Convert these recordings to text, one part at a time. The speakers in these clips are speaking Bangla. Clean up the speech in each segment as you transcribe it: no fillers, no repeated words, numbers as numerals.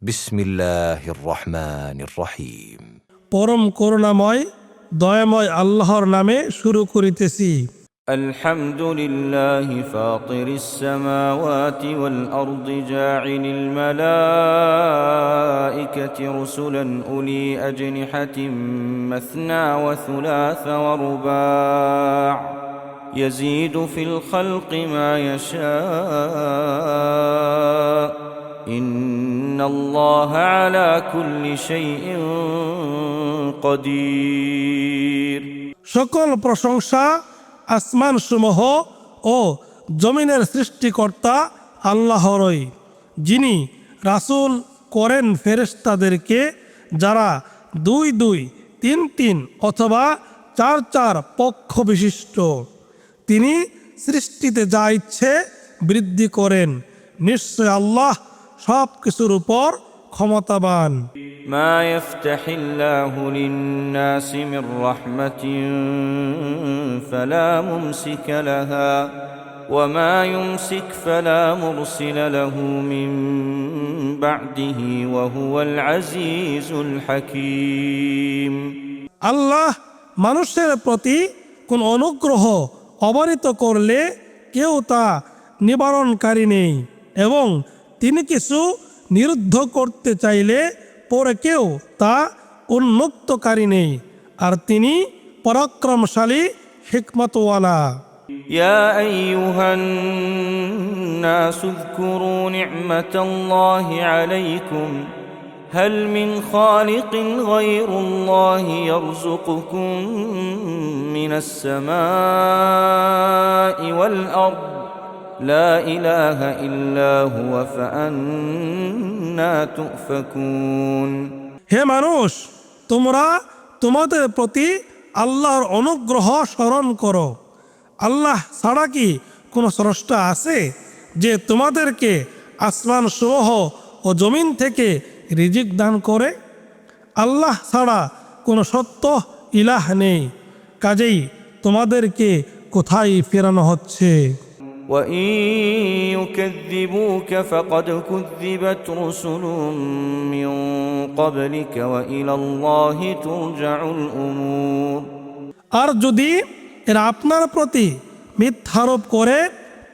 বিসমিল্লাহির রহমানির রহিম। পরম করুণাময় দয়াময় আল্লাহর নামে শুরু করিতেছি। আলহামদুলিল্লাহি ফাতিরিস সামাওয়াতি ওয়াল আরদি জাইলিল মালাইকাতি রুসুলান উলি আজনিহাতিন মাসনা ওয়া থুলাথা ওয়া রুবা' ইয়াজিদু ফিল খালকি মা ইয়াশা ইন্নাল্লাহা আলা কুল্লি শাইইন কাদির। সকল প্রশংসা আসমান সমূহ ও জমিনের সৃষ্টিকর্তা আল্লাহরই, যিনি রাসূল করেন ফেরেশতাদেরকে যারা 2 2, 3 3 অথবা 4 4 পক্ষ বিশিষ্ট। তিনি সৃষ্টিতে যা ইচ্ছে বৃদ্ধি করেন। নিশ্চয় আল্লাহ সব কিছুর উপর ক্ষমতাবান। মা ইফতাহিল্লাহু লিন-নাসি মির রাহমাতিন ফালা মুমসিকা লাহা ওয়া মা ইউমসিক ফালা মুরসিলা লাহু মিন বা'দিহি ওয়া হুয়াল আজিজুল হাকীম। আল্লাহ মানুষের প্রতি কোন অনুগ্রহ অবারিত করলে কেউ তা নিবারণকারী নেই, এবং তিনি কিছু নিরুদ্ধ করতে চাইলে পরে কেউ তা উন্মুক্তকারী নেই, আর তিনি পরাক্রমশালী হিকমতওয়ালা। ইয়া আইয়ুহান নাসু যকুরু নি'মাতাল্লাহি আলাইকুম هل من خالق غير الله يرزقكم من السماء والأرض لا إله إلا هو فأنا تؤفكون। হে মানুষ, তোমরা তোমাদের প্রতি আল্লাহর অনুগ্রহ স্মরণ করো। আল্লাহ ছাড়া কি কোনো স্রষ্টা আছে যে তোমাদেরকে আসমান সমূহ ও জমিন থেকে রিজিক দান করে? আল্লাহ ছাড়া কোনো সত্য ইলাহ নেই, কাজেই তোমাদেরকে কোথায় ফেরানো হচ্ছে? وَإِن يُكَذِّبُوكَ فَقَدْ كُذِّبَتْ رُسُلٌ مِّن قَبْلِكَ وَإِلَى اللَّهِ تُرْجَعُ الْأُمُورُ। আর যদি এরা আপনার প্রতি মিথ্যারোপ করে,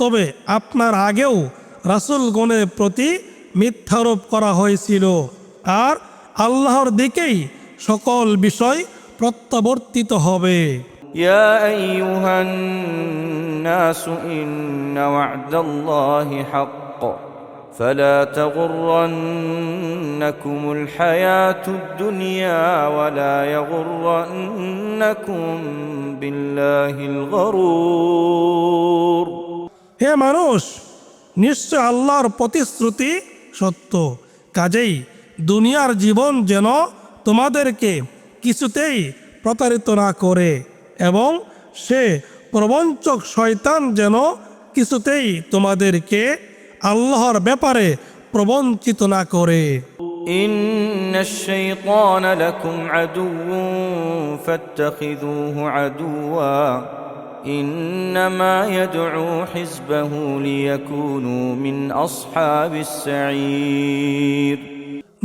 তবে আপনার আগেও রাসূলগণের প্রতি মিথ্যারোপ করা হয়েছিল, আর আল্লাহর দিকেই সকল বিষয় প্রত্যাবর্তিত হবে। يا أيها الناس إن وعد الله حق فلا تغرنكم الحياة الدنيا ولا يغرنكم بالله الغرور। হে মানুষ, নিশ্চয় আল্লাহর প্রতিশ্রুতি সত্য, কাজেই দুনিয়ার জীবন যেন তোমাদেরকে কিছুতেই প্রতারিত না করে, এবং সে প্রবঞ্চক শয়তান যেন কিছুতেই তোমাদেরকে আল্লাহর ব্যাপারে প্রবঞ্চিত না করে। ইন্নাশ শাইতানা লাকুম আদুউন ফাত্তাখিযুহু আদুওয়া ইন্নামা ইয়াদউ হিজবাহু লিয়াকুনু মিন আসহাবিস সাঈর।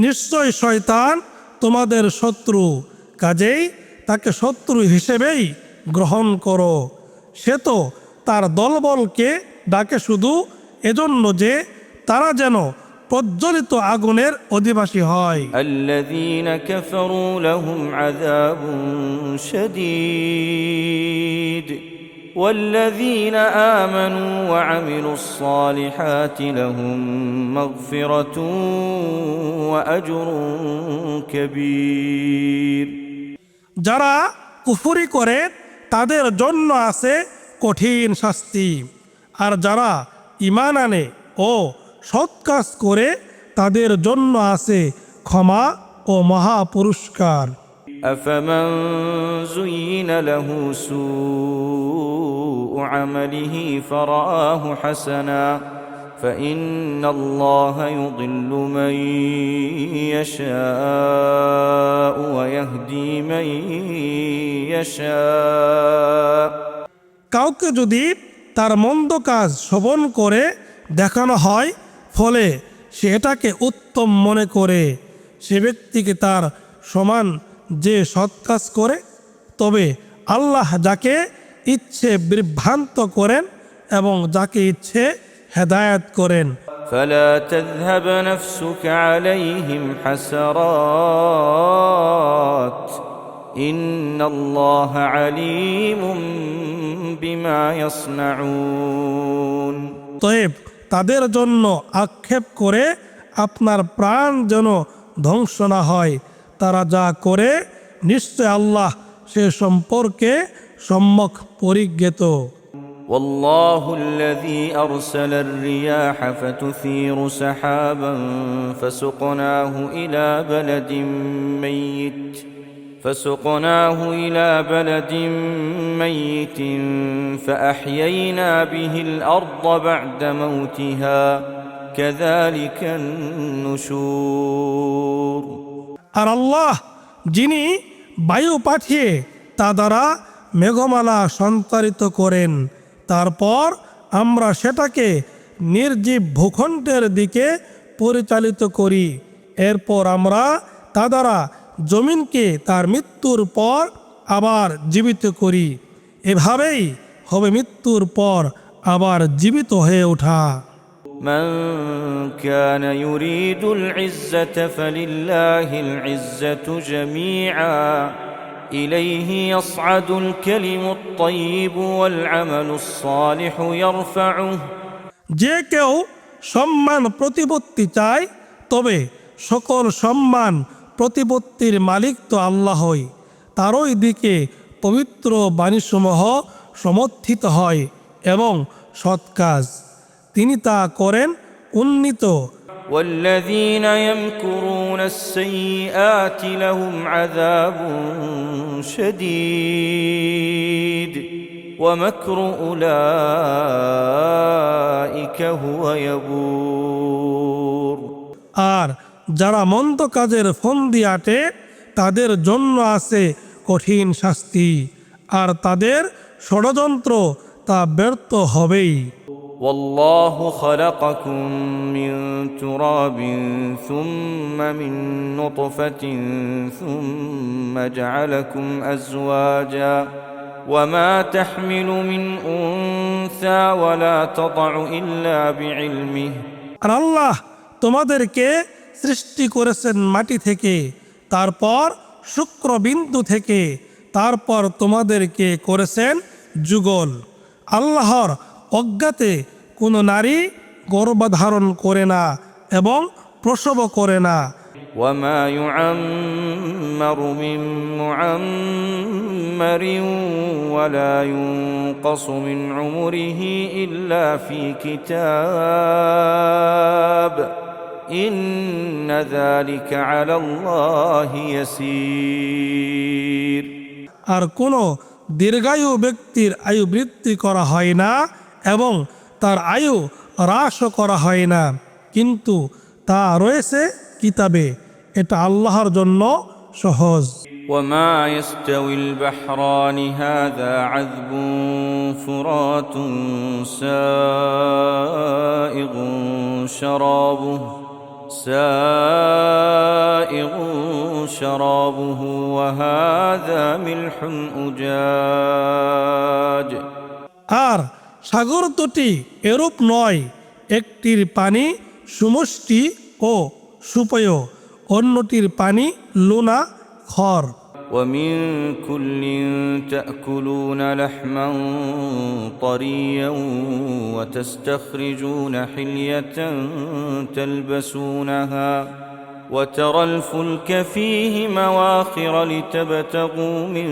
নিশ্চয় শয়তান তোমাদের শত্রু, কাজেই তাকে শত্রু হিসেবেই গ্রহণ করো। সে তো তার দলবলকে ডাকে শুধু এজন্য যে তারা যেন প্রজ্বলিত আগুনের অধিবাসী হয়। আল্লাযীনা কাফারু লাহুম আযাবুন শাদীদ ওয়াল্লাযীনা আমানু ওয়া আমিলুস সালিহাতি লাহুম মাগফিরাতুন ওয়া আজরুন কাবীর। যারা কুফরি করে তাদের জন্য আছে কঠিন শাস্তি, আর যারা ঈমান আনে ও সৎ কাজ করে তাদের জন্য আছে ক্ষমা ও মহা পুরস্কার। أفمن زين له سوء عمله فرآه حسنا فإن الله يضل من يشاء ويهدي من يشاء। কাউকে যদি তার মন্দ কাজ শোভন করে দেখানো হয়, ফলে সে এটাকে উত্তম মনে করে, সে ব্যক্তিকে তার সমান যে সৎ কাজ করে। তবে আল্লাহ যাকে ইচ্ছে বিভ্রান্ত করেন এবং যাকে ইচ্ছে হেদায়েত করেন। فلا تذهب نفسك عليهم حسرات إن الله عليم بما يصنعون। তয়েব তাদের জন্য আক্ষেপ করে আপনার প্রাণ যেন ধ্বংস না হয়, তারা যা করে নিশ্চয় আল্লাহ সে সম্পর্কে সম্যক পরিজ্ঞাত। والله الذي أرسل الرياح فتثير سحابا فسقناه إلى بلد ميت فأحيينا به الأرض بعد موتها كذلك النشور। আর আল্লাহ যিনি বায়ু পাঠিয়ে তা দ্বারা মেঘমালা সঞ্চারিত করেন, তারপর আমরা সেটাকে নির্জীব ভূখণ্ডের দিকে পরিচালিত করি, এরপর আমরা তা দ্বারা জমিনকে তার মৃত্যুর পর আবার জীবিত করি। এভাবেই হবে মৃত্যুর পর আবার জীবিত হয়ে ওঠা। من كان يريد العزة فلله العزة جميعا إليه يصعد الكلم الطيب والعمل الصالح يرفعه। যে কেউ সম্মান প্রতিপত্তি চায়, তবে সকল সম্মান প্রতিপত্তির মালিক তো আল্লাহই, তারই দিকে পবিত্র বাণীসমূহ সমর্থিত হয় এবং সৎ কাজ তিনি তা করেন উন্নীত। والذين يمكرون السيئات لهم عذاب شديد ومكر أولئك هو يبور। আর যারা মন্দ কাজের ফন্দি আটে তাদের জন্য আছে কঠিন শাস্তি, আর তাদের ষড়যন্ত্র তা ব্যর্থ হবেই। والله خلقكم من تراب ثم من نطفة ثم جعلكم أزواجا وما تحمل من أنثى ولا تضع إلا بعلمه। আর আল্লাহ তোমাদেরকে সৃষ্টি করেছেন মাটি থেকে, তারপর শুক্রবিন্দু থেকে, তারপর তোমাদেরকে করেছেন যুগল। আল্লাহর অজ্ঞাতে কোনো নারী গর্ভধারণ করে না এবং প্রসব করে না। وما يعمر من معمر ولا ينقص من عمره إلا في كتاب إن ذلك على الله يسير। আর কোনো দীর্ঘায়ু ব্যক্তির আয়ু বৃদ্ধি করা হয় না এবং তার আয়ু হ্রাসও করা হয় না, কিন্তু তা রয়েছে কিতাবে, এটা আল্লাহর জন্য সহজ। وما يستوي البحران هذا عذب فرات سائغ شرابه وهذا ملح أجاج। আর সাগর দুটি এরূপ নয়, একটির পানি সুমিষ্টি ও সুপেয়, অন্যটির পানি লোনা খর। ومن كل تأكلون لحما طريا وتستخرجون حلية تلبسونها وترى الفلك فيه مواخر لتبتغوا من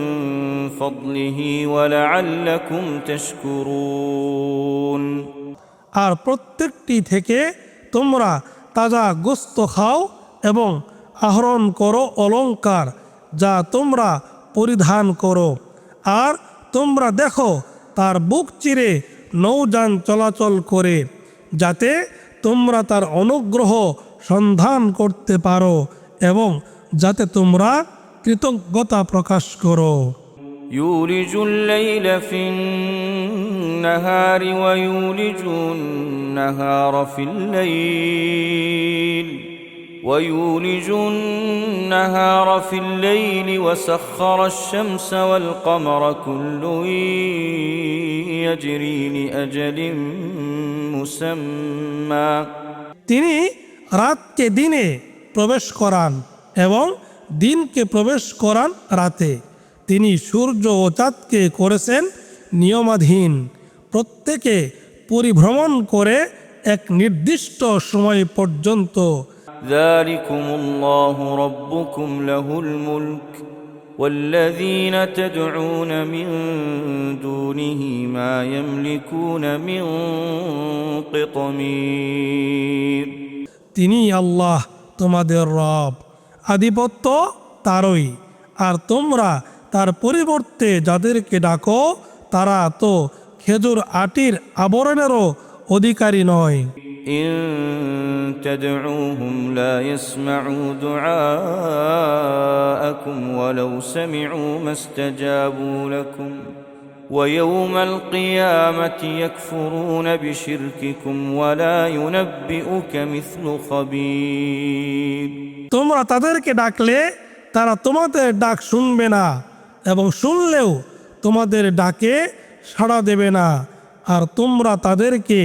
فضله ولعلكم تشكرون। আর প্রত্যেকটি থেকে তোমরা তাজা গোস্ত খাও এবং আহরণ করো অলংকার যা তোমরা পরিধান করো, আর তোমরা দেখো তার বুক চিরে নৌযান চলাচল করে, যাতে তোমরা তার অনুগ্রহ সন্ধান করতে পারো এবং যাতে তোমরা কৃতজ্ঞতা প্রকাশ করো। يولج الليل في النهار ويولج النهار في الليل وسخر الشمس والقمر كل يجري لأجل مسمى তিনি রাতকে দিনে প্রবেশ করান এবং দিনকে প্রবেশ করান রাতে। তিনি সূর্য ও চাঁদকে করেছেন নিয়মাধীন, প্রত্যেকে পরিভ্রমণ করে এক নির্দিষ্ট সময় পর্যন্ত। ذلكم الله ربكم له الملك والذين تدعون من دونه ما يملكون من قطمير তিনি আল্লাহ তোমাদের রব, আধিপত্য তারই, আর তোমরা তার পরিবর্তে যাদেরকে ডাকো তারা তো খেজুর আটির আবরণেরও অধিকারী নয়। إن تدعوهم لا يسمعوا دعاءكم ولو سمعوا ما استجابوا لكم ويوم القيامة يكفرون بشرككم ولا ينبئك مثل خبير তোমরা তাদেরকে ডাকলে তারা তোমাদের ডাক শুনবে না, এবং শুনলেও তোমাদের ডাকে সাড়া দেবে না, আর তোমরা তাদেরকে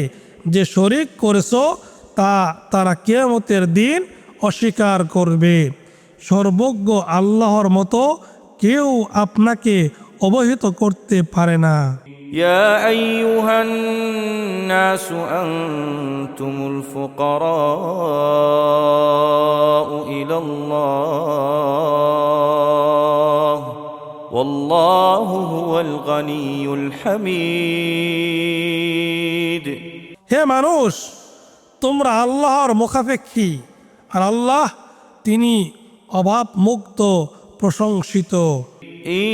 যে শরীক করেছো তা তারা কিয়ামতের দিন অস্বীকার করবে। সর্বজ্ঞ আল্লাহর মতো কেউ আপনাকে অবহিত করতে পারে না। يا أيها الناس أنتم الفقراء إلى الله والله هو الغني الحميد হে মানুষ, তোমরা আল্লাহর মুখাপেক্ষী, আর আল্লাহ তিনি অভাব মুক্ত প্রশংসিত। إن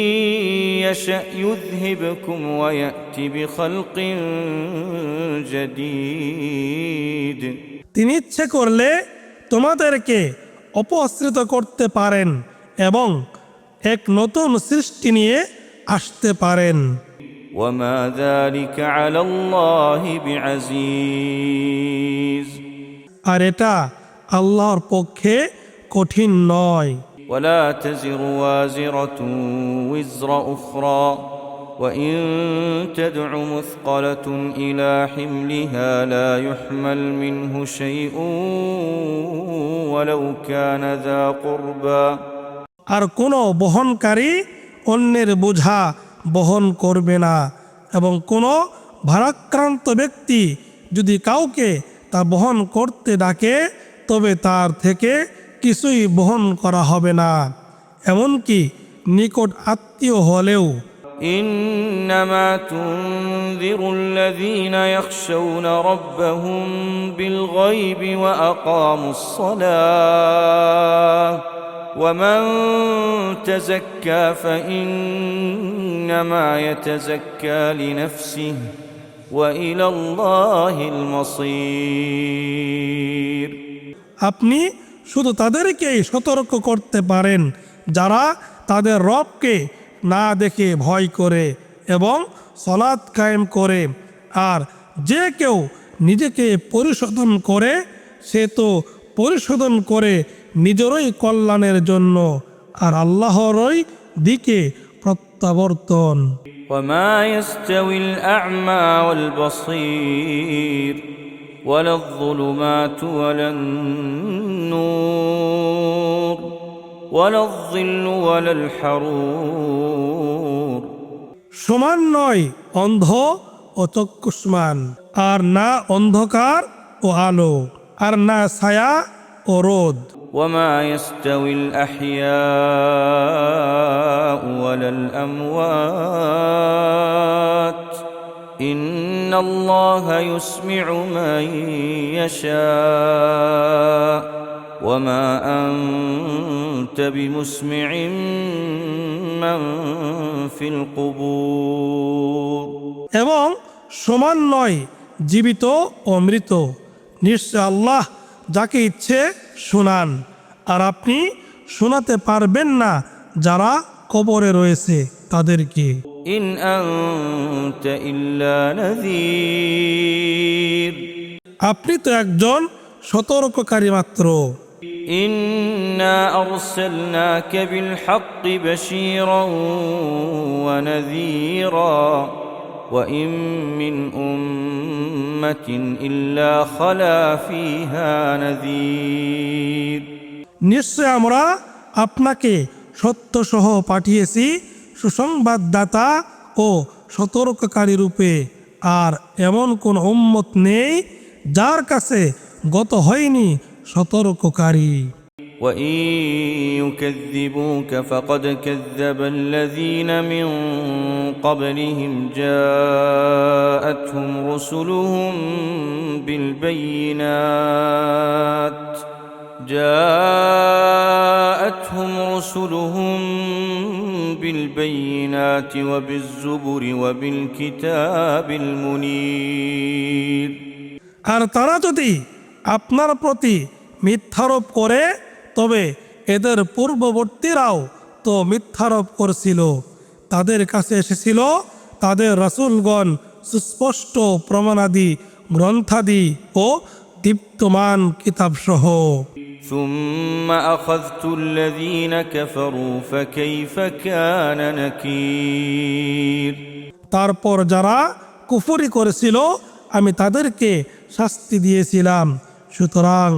يشأ يذهبكم ويأتي بخلق جديد তিনি ইচ্ছে করলে তোমাদেরকে অপসৃত করতে পারেন এবং এক নতুন সৃষ্টি নিয়ে আসতে পারেন। وما ذلك على الله بعزيز আর এটা আল্লাহর পক্ষে কঠিন নয়। ولا تزر وازرة وزر أخرى وإن تدع مثقلة إلى حملها لا يحمل منه شيء ولو كان ذا قربى আর কোনো বহনকারী অন্যের বোঝা বহন করবে না, এবং কোনো ভারাক্রান্ত ব্যক্তি যদি কাউকে তা বহন করতে ডাকে তবে তার থেকে কিছুই বহন করা হবে না, এমনকি নিকট আত্মীয় হলেও। إنما تنذر الذين يخشون ربهم بالغيب وأقاموا الصلاة ومن تزكى فإنما يتزكى لنفسه وإلى الله المصير আপনি শুধু তাদেরকেই সতর্ক করতে পারেন যারা তাদের রবকে না দেখে ভয় করে এবং সালাত কায়েম করে, আর যে কেউ নিজেকে পরিশোধন করে সে তো পরিশোধন করে নিজেরই কল্যাণের জন্য, আর আল্লাহরই দিকে প্রত্যাবর্তন। وما يستوي الأعمى والبصير ولا الظلمات ولا النور ولا الظل ولا الحرور সমান নয় অন্ধ ও চক্ষুষ্মান, আর না অন্ধকার ও আলো, আর না ছায়া ও রোদ। وما يستوي الأحياء ولا الأموات إن الله يسمع من يشاء وما أنت بمسمع من في القبور এবং সমান নয় জীবিত ও মৃত, নিশ্চয় আল্লাহ যাকে ইচ্ছে শোনান, আর আপনি শোনাতে পারবেন না যারা কবরে রয়েছে তাদেরকে। إن أنت إلا نذير আপনি তো একজন সতর্ককারী মাত্র। إنا أرسلناك بالحق بشيرا ونذيرا وإن من أمة إلا خلا فيها نذير নিশ্চয় আমরা আপনাকে সত্য সহ পাঠিয়েছি সুসংবাদদাতা ও সতর্ককারী রূপে, আর এমন কোন উম্মত নেই যার কাছে গত হয়নি সতর্ককারী। وإن يكذبوك فقد كذب الذين من قبلهم جاءتهم رسلهم بالبينات وبالزبر وبالكتاب المنير আর তারা যদি আপনার প্রতি মিথ্যারোপ করে তবে এদের পূর্ববর্তীরাও তো মিথ্যারোপ করছিল। তাদের কাছে এসেছিল তাদের রাসূলগণ সুস্পষ্ট প্রমাণাদি গ্রন্থাদি ও দীপ্তমান কিতাবসহ। ثم أخذت الذين كفروا فكيف كان نكير তারপর যারা কুফরি করেছিল আমি তাদেরকে শাস্তি দিয়েছিলাম, সুতরাং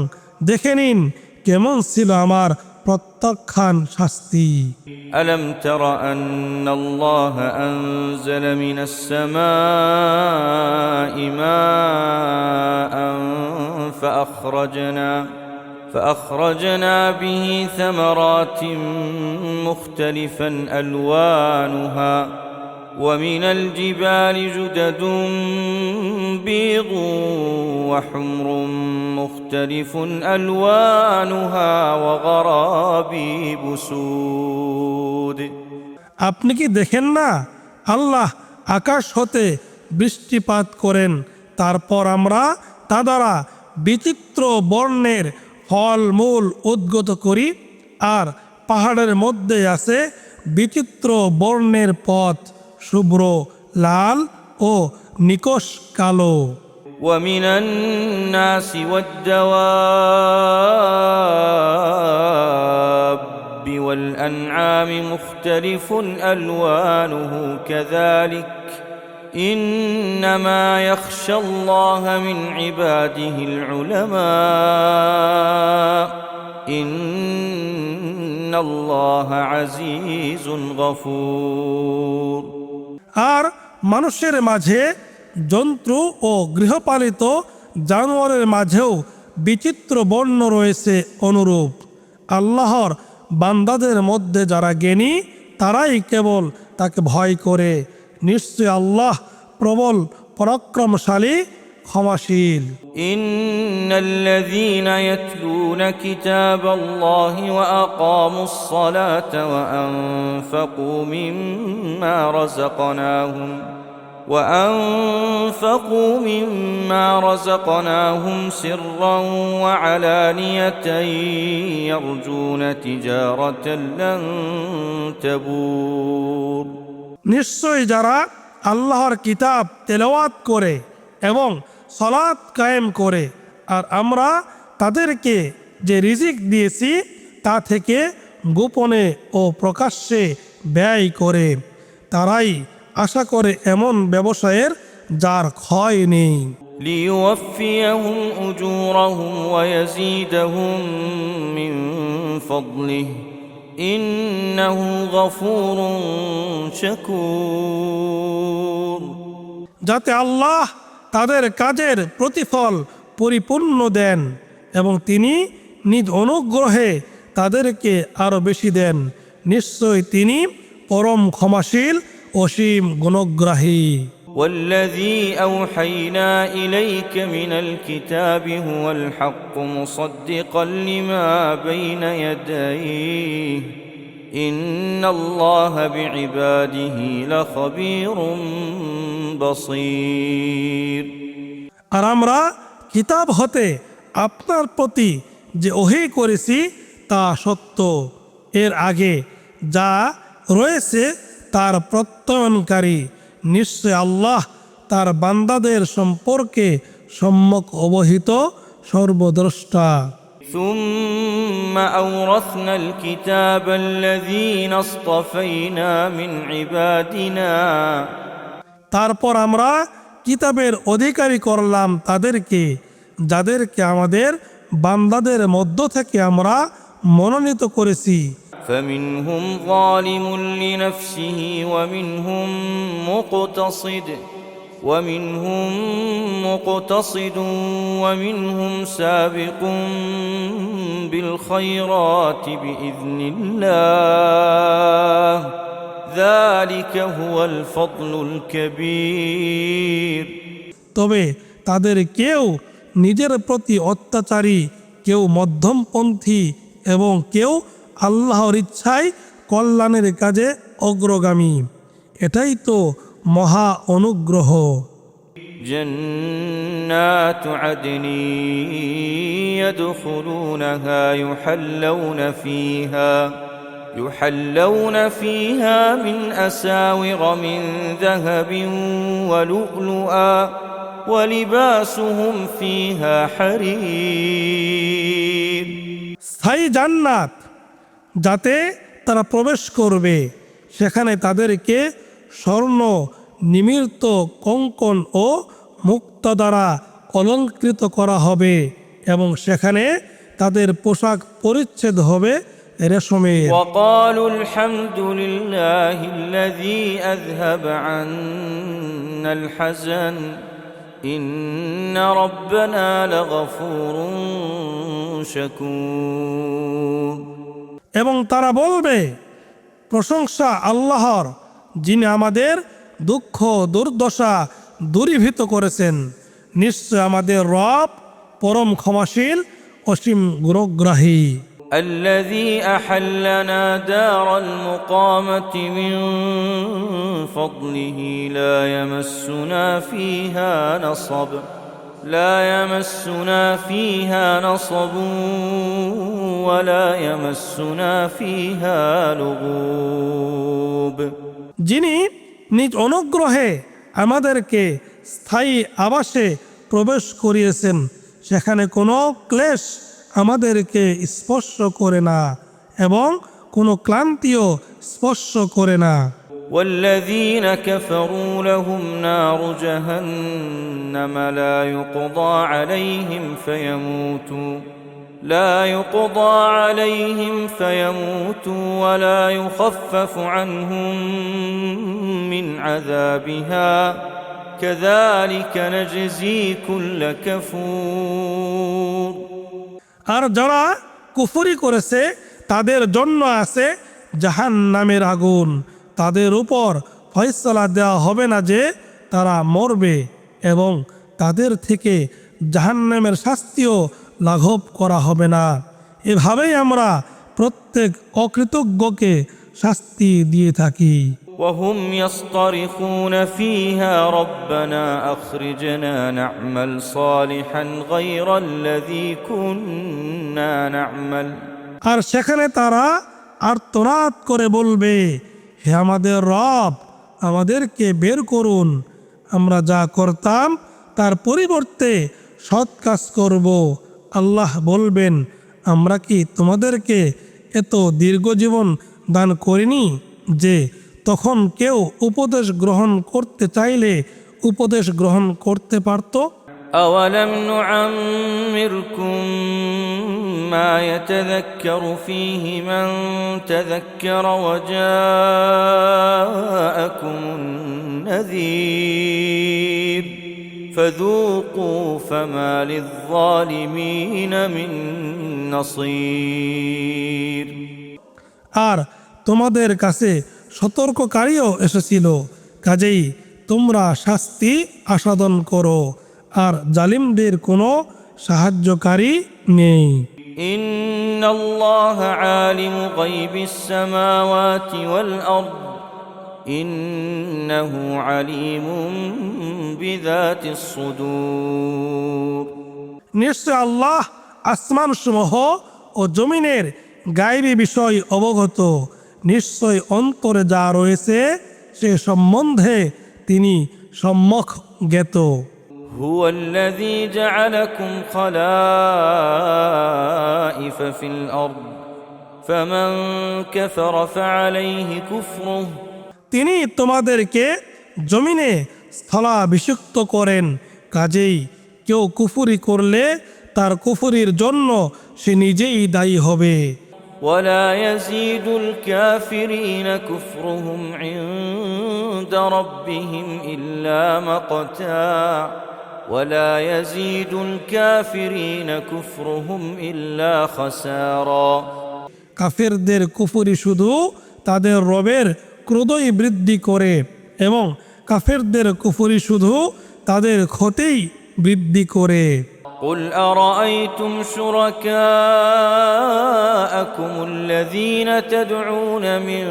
দেখে নিন কেমন ছিল আমার প্রত্যাখ্যান শাস্তি। ألم تر أن الله أنزل من السماء ماء فأخرجنا به ثمرات مختلفا ألوانها ومن الجبال جدد بيض وحمر مختلف ألوانها وغرابيب سود আপনি কি দেখেন না আল্লাহ আকাশ হতে বৃষ্টিপাত করেন, তারপর আমরা তা দ্বারা বিচিত্র বর্ণের ফলমূল উদ্গত করি, আর পাহাড়ের মধ্যে আছে বিচিত্র বর্ণের পথ, শুভ্র, লাল ও নিকষ কালো। ومن الناس والدواب والأنعام مختلف ألوانه كذلك إنما يخشى الله من عباده العلماء إن الله عزيز غفور আর মানুষের মাঝে জন্তু ও গৃহপালিত জানোয়ারের মাঝেও বিচিত্র বর্ণ রয়েছে অনুরূপ। আল্লাহর বান্দাদের মধ্যে যারা জ্ঞানী তারাই কেবল তাকে ভয় করে। নিশ্চয় আল্লাহ প্রবল পরাক্রমশালী ক্ষমাশীল। ইন্নাল্লাযীনা ইয়াতলুনা কিতাবাল্লাহি ওয়া আকামুস সালাতা ওয়া আনফাকু মিম্মা রাযাকনাহুম সিররান ওয়া আলানিয়াতান ইয়ারজুনা তিজারাতান লান তাবুর। নিশ্চয় যারা আল্লাহর কিতাব তেলাওয়াত করে এবং সালাত কায়েম করে, আর আমরা তাদেরকে যে রিজিক দিয়েছি তা থেকে গোপনে ও প্রকাশ্যে ব্যয় করে, তারাই আশা করে এমন ব্যবসায়ের যার ক্ষয় নেই। লিইউফিয়াহুম উজুরাহুম ওয়া ইয়াজিদাহুম মিন ফাদলিহি ইন্নাহু গফুরুন শাকুর। যাতে আল্লাহ তাদের কাজের প্রতিফল পরিপূর্ণ দেন এবং তিনি নিজ অনুগ্রহে তাদেরকে আরো বেশি দেন। নিশ্চয় তিনি পরম ক্ষমাশীল অসীম গুণগ্রাহী। والذي أوحينا إليك من الكتاب هو الحق مصدقا لما بين يديه إن الله بعباده لخبير بصير। আর আমরা কিতাব হতে আপনার প্রতি যে ওহী করেছি তা সত্য, এর আগে যা রয়েছে তার প্রত্যয়নকারী। নিশ্চয় আল্লাহ তার বান্দাদের সম্পর্কে সম্যক অবহিত, সর্বদ্রষ্টা। ثم أورثنا الكتاب الذين اصطفينا من عبادنا তারপর আমরা কিতাবের অধিকারী করলাম তাদেরকে, যাদেরকে আমাদের বান্দাদের মধ্য থেকে আমরা মনোনীত করেছি। فمنهم ظالم لنفسه ومنهم مقتصد ومنهم سابق بالخيرات بإذن الله ذلك هو الفضل الكبير তবে তাদের কেউ নিজের প্রতি অত্যাচারী, কেউ মধ্যমপন্থী এবং কেউ আল্লাহর ইচ্ছায় কল্যাণের কাজে অগ্রগামী। এটাই তো মহা অনুগ্রহ। جنات عدن يدخلونها يحلون فيها من أساور من ذهب ولؤلؤا ولباسهم فيها حرير স্থায়ী জান্নাত, যাতে তারা প্রবেশ করবে, সেখানে তাদেরকে স্বর্ণ নিমির্ত কঙ্কন ও মুক্তা দ্বারা অলঙ্কৃত করা হবে এবং সেখানে তাদের পোশাক পরিচ্ছেদ হবে রেশমের। وقالوا الحمد لله الذي أذهب عنا الحزن إن ربنا لغفور شكور এবং তারা বলবে, প্রশংসা আল্লাহর, যিনি আমাদের দুঃখ দুর্দশা দূরীভূত করেছেন। নিশ্চয় আমাদের রব পরম ক্ষমাশীল, অসীম গুণগ্রাহী। الذي أحلنا دار المقامة من فضله لا يمسنا فيها نصب ولا يمسنا فيها لغوب যিনি নিজ অনুগ্রহে আমাদেরকে স্থায়ী আবাসে প্রবেশ করিয়েছেন, সেখানে কোনো ক্লেশ আমাদেরকে স্পর্শ করে না এবং কোনো ক্লান্তিও স্পর্শ করে না। والذين كفروا لهم نار جهنم لا يقضى عليهم فيموتوا ولا يخفف عنهم من عذابها كذلك نجزي كل كفور আর যারা কুফরি করেছে তাদের জন্য আছে জাহান্নামের আগুন, তাদের উপর ফয়সালা দেওয়া হবে না যে তারা মরবে এবং তাদের থেকে জাহান্নামের শাস্তিও লাঘব করা হবে না। এভাবেই আমরা প্রত্যেক অকৃতজ্ঞকে শাস্তি দিয়ে থাকি। وهم يصطرخون فيها ربنا أخرجنا نعمل صالحا غير الذي كنا نعمل আর সেখানে তারা আর্তনাদ করে বলবে, হে আমাদের রব, আমাদেরকে বের করুন, আমরা যা করতাম তার পরিবর্তে সৎ কাজ করব। আল্লাহ বলবেন, আমরা কি তোমাদেরকে এত দীর্ঘ জীবন দান করিনি যে তখন কেউ উপদেশ গ্রহণ করতে চাইলে উপদেশ গ্রহণ করতে পারত? أولم نعمركم ما يتذكر فيه من تذكر وجاءكم النذير فذوقوا فما للظالمين من نصير আর তোমাদের কাছে সতর্ককারীও এসেছিল, কাজেই তোমরা শাস্তি আস্বাদন করো, আর জালিমদের কোনো সাহায্যকারী নেই। ইন্নাল্লাহা আলিমু গায়বিস সামাওয়াতি ওয়াল আরদ ইন্নাহু আলিমুম বিযাতিস সুদূর নিশ্চয় আল্লাহ আসমানসমূহ ও জমিনের গায়বী বিষয় অবগত, নিশ্চয় অন্তরে যা রয়েছে সে সম্বন্ধে তিনি সম্যক জ্ঞাত। هو الذي جعلكم خلائف في الأرض فمن كفر فعليه كفره তিনি তোমাদেরকে জমিনে স্থলাভিষিক্ত করেন, কাজেই কেউ কুফরি করলে তার কুফরির জন্য সে নিজেই দায়ী হবে। ولا يزيد الكافرين كفرهم عند ربهم إلا مقتا ولا يزيد الكافرين كفرهم إلا خسارا কাফেরদের কুফরি শুধু তাদের রবের ক্রোধই বৃদ্ধি করে এবং কাফেরদের কুফরি শুধু তাদের ক্ষতিই বৃদ্ধি করে। قل أرأيتم شركاءكم الذين تدعون من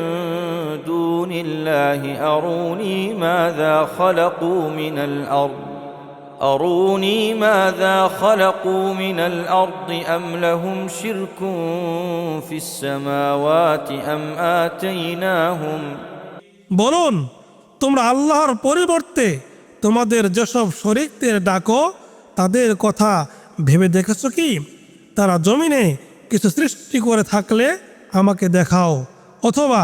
دون الله أروني ماذا خلقوا من الأرض أم لهم شرك في السماوات أم آتيناهم বলুন, তোমরা আল্লাহর পরিবর্তে তোমাদের যেসব শরীকদের ডাকো তাদের কথা ভেবে দেখেছ কি? তারা জমিনে কিছু সৃষ্টি করে থাকলে আমাকে দেখাও, অথবা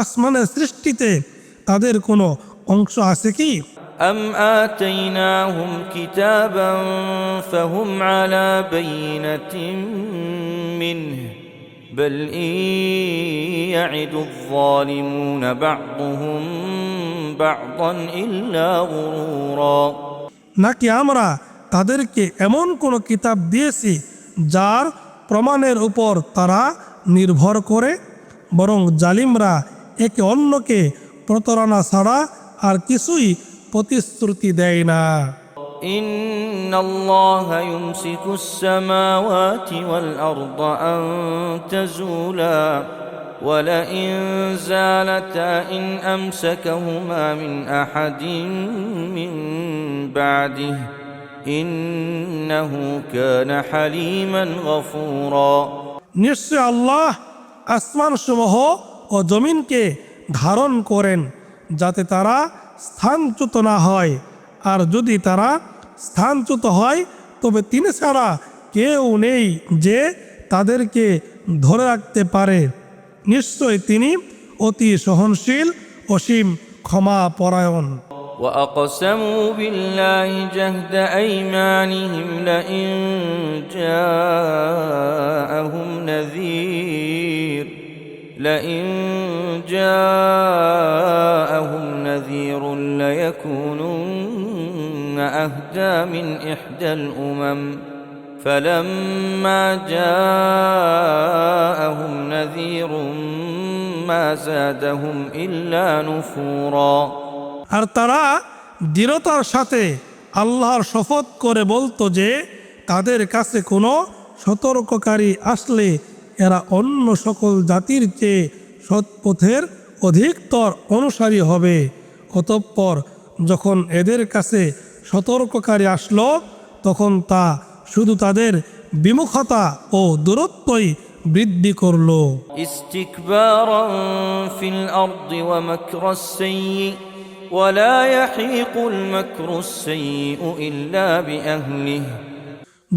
আসমানের সৃষ্টিতে তাদের কোনো অংশ আছে কি? أم آتيناهم كتابا فهم على بينة منه بل إن يعد الظالمون بعضهم بعضا إلا غرورا নাকি আমরা তাদেরকে এমন কোনো কিতাব দিয়েছি যার প্রমাণের উপর তারা নির্ভর করে? বরং জালিমরা একে অন্যকে প্রতারণা ছাড়া আর কিছুই প্রতিশ্রুতি দেয় না। إن الله يمسك السماوات والأرض أن تزولا ولئن زالتا إن أمسكهما من أحد من بعده إنه كان حليما غفورا নিশ্চয় আল্লাহ আসমানসমূহ ও জমিনকে ধারণ করেন যাতে তারা স্থানচ্যুত না হয়, আর যদি তারা স্থানচ্যুত হয় তবে তিনি ছাড়া কেউ নেই যে তাদেরকে ধরে রাখতে পারে। নিশ্চয় তিনি অতি সহনশীল, অসীম ক্ষমা পরায়ণ। وأقسموا بالله جهد أيمانهم لئن جاءهم نذير ليكونن أهدى من إحدى الأمم فلما جاءهم نذير ما زادهم إلا نفورا আর তারা দৃঢ়তার সাথে আল্লাহর শপথ করে বলতো যে তাদের কাছে কোনো সতর্ককারী আসলে এরা অন্য সকল জাতির চেয়ে সৎপথের অধিকতর অনুসারী হবে। অতঃপর যখন এদের কাছে সতর্ককারী আসলো তখন তা শুধু তাদের বিমুখতা ও দূরত্বই বৃদ্ধি করলো। استكبارا في الأرض ومكر السيء ولا يحيق المكر السيء إلا بأهله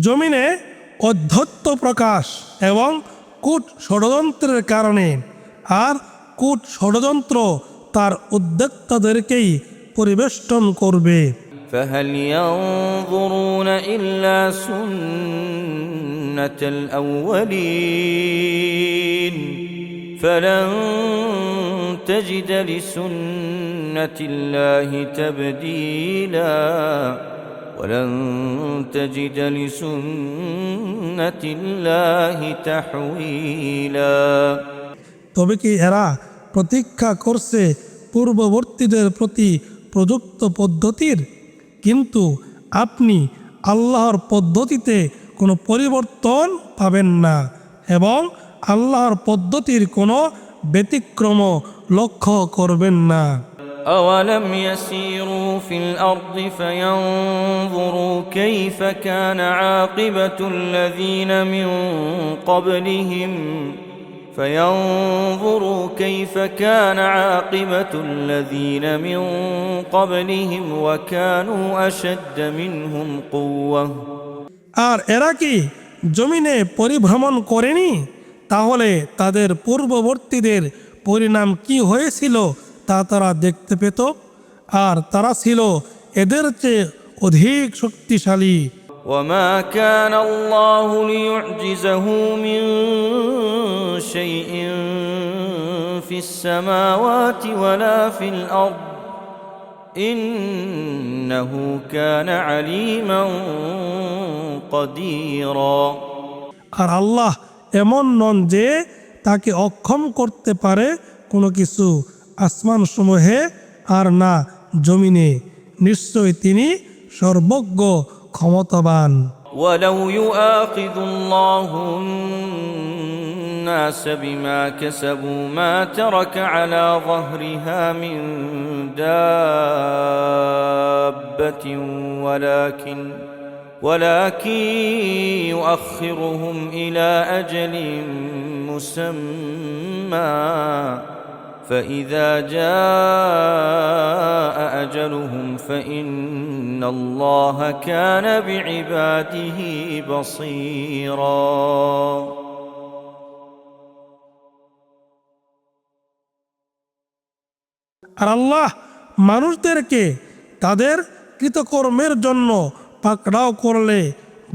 জমিনে অধ্যত্ত প্রকাশ এবং কূট ষড়যন্ত্রের কারণে, আর কূট ষড়যন্ত্র তার উদ্যোক্তাদেরকেই পরিবেষ্টন করবে। فهل ينظرون إلا سنة الأولين فلن تجد لسنة الله تبديلا ولن تجد لسنة الله تحويلا তবে কি এরা প্রতীক্ষা করছে পূর্ববর্তীদের প্রতি প্রযুক্ত পদ্ধতির? কিন্তু আপনি আল্লাহর পদ্ধতিতে কোনো পরিবর্তন পাবেন না এবং আল্লাহর পদ্ধতির কোনো ব্যতিক্রম লক্ষ্য করবেন না। أولم يسيروا في الأرض فينظروا كيف كان عاقبة الذين من قبلهم فينظروا كيف كان عاقبة الذين من قبلهم وكانوا أشد منهم قوة আর এরা কি জমিনে পরিভ্রমণ করেনি? তাহলে তাদের পূর্ববর্তীদের পরিণাম কি হয়েছিল তা তারা দেখতে পেত। আর তারা ছিল এদের চেয়ে অধিক শক্তিশালী। وما كان الله ليعجزه من شيء في السماوات ولا في الأرض إنه كان عليما قديرا আর আল্লাহ এমন নন যে তাকে অক্ষম করতে পারে কোনো কিছু আসমান সমূহে আর না জমিনে। নিশ্চয় তিনি সর্বজ্ঞ ক্ষমতাবান। ولو يؤاخذ الله الناس بما كسبوا ما ترك على ظهرها من دابة ولكن يؤخرهم إلى أجل مسمى فإذا جاء أجلهم فإن الله كان بعباده بصيرا আর আল্লাহ মানুষদেরকে তাদের কৃতকর্মের জন্য পাকড়াও করলে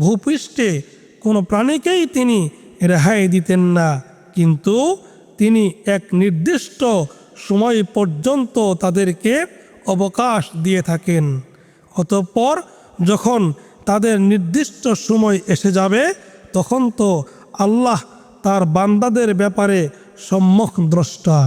ভূপৃষ্ঠে কোনো প্রাণীকেই তিনি রেহাই দিতেন না, কিন্তু তিনি এক নির্দিষ্ট সময় পর্যন্ত তাদেরকে অবকাশ দিয়ে থাকেন। অতঃপর যখন তাদের নির্দিষ্ট সময় এসে যাবে তখন তো আল্লাহ তার বান্দাদের ব্যাপারে সম্যক দ্রষ্টা।